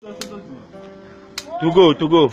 To go.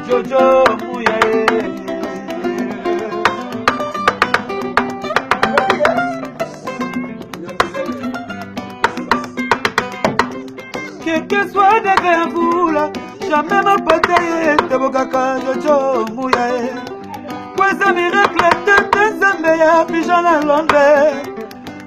Jojo Muyae. Quel que soit de Gamboula, jamais ma bataille de Bokaka, Jojo Muyae. Kweza miracle de Zambia, Pijana Londres.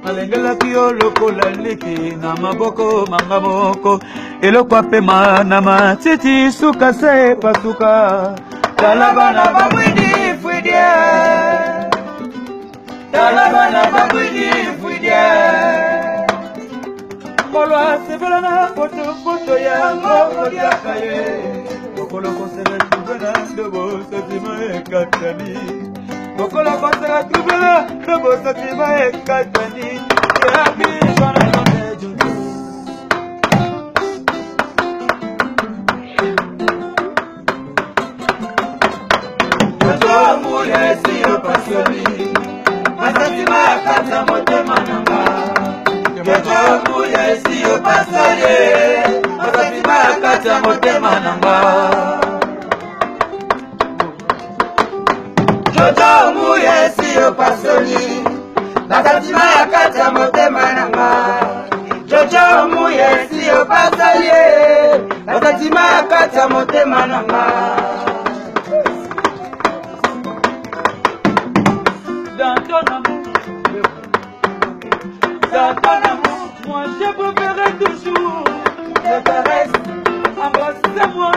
Malengela kiyo lokola liki na maboko mangamoko. Elokwa pema na matiti suka se pasuka. Talabana babwidi fwidye. Talabana babwidi fwidye. Molwa sebela na foto ya moko diakaye. Mokolo konsele tubela ndobo satima ekatani. Mokolo konsele tubela ndobo satima ekatani. Yapi jana londe jundu. Jojo Muyae siyo pasoni. Masatima kata motema nanga. Jojo Muyae siyo pasoni. Masatima kata motema nanga. Jojo Muyae siyo pasoni. Masatima kata motema nanga. Jojo Muyae siyo pasoni. Masatima kata motema nanga. Dans ton amour, moi je vous verrai toujours. Je caresse, embrasse-moi,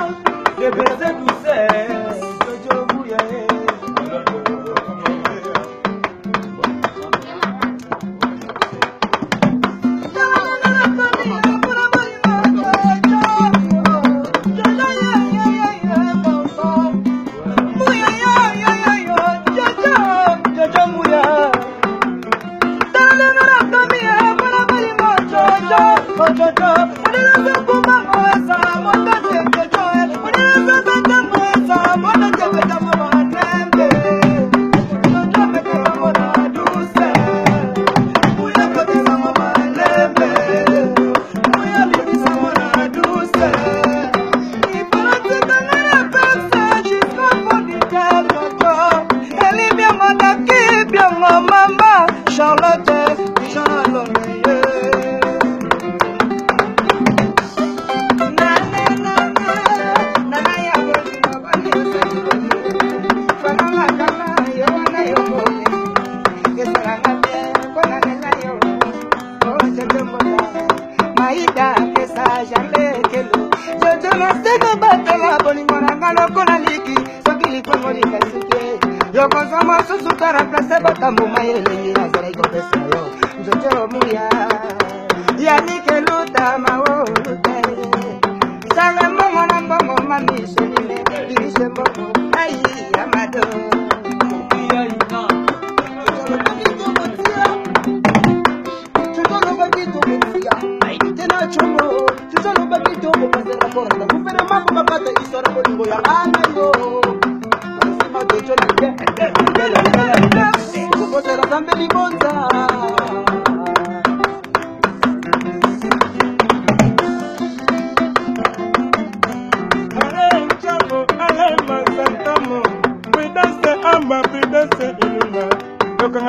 je baiser douceur. Jojo Muyae. Jojo Muyae, yanike luta mawote. Sanga mbongo na mbongo mami shenile, ilishe mbongo ai amado. Tutolo bakito mutia, ai tena chomo. Tutolo bakito mupase la porta, mupere mambo mapata isa. sora bolingo ya ngano sima dojo na ke kopotera zambe libonza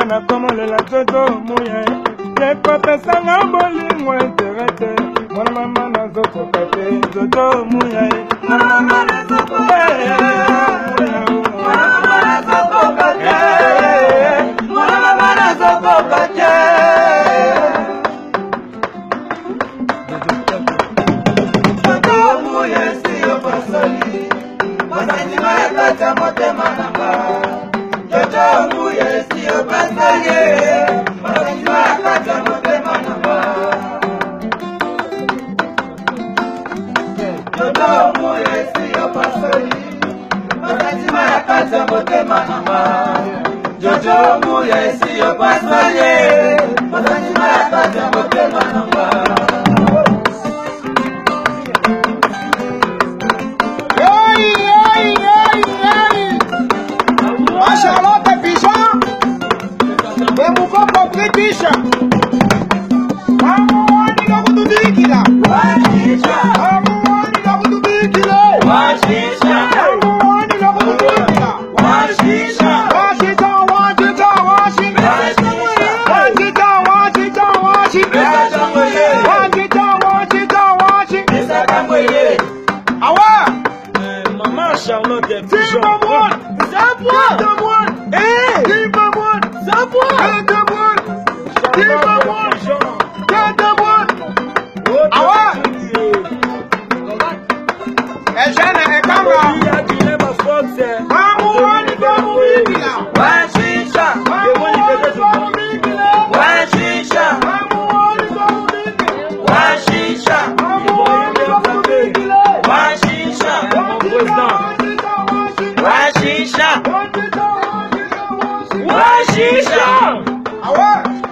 na como le la todo muye le pesa nga bolingo interete mwana mama na zoko kate todo muye mwana mama na zoko kate mwana mama na zoko kate mwana mama na zoko kate todo muye siyo pasoli masima ya kata motema namba Jojo muye siyo pasanye, masima kata motema namba. Jojo muye siyo pasanye, masima kata motema namba. Jojo muye siyo pasanye, masima kata motema namba. Charlotte Pichon, et mon copain Britisha. Amuani ga kutudikira. Washisha. Amuani ga kutudikira. Washisha. Amuani ga kutudikira. Washisha. Washisha, washisha, washisha. Washisha, washisha, washisha. Washisha, washisha, washisha. Awa. Maman Charlotte Pichon.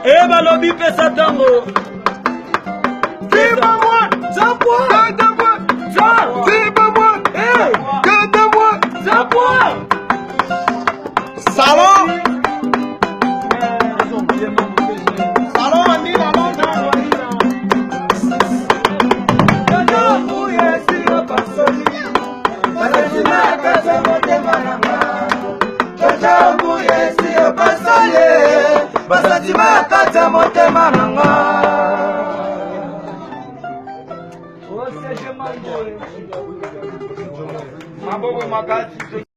Eba lobi pesa tango. Viva moi, Zapoi, viva moi, moi, Zapoi. Salon. Salon ni la londa. Jojo muye siyo pasoli. Masima kata motema namba. Jojo muye siyo pasoli. Basatima kata motema nanga. Maboko makati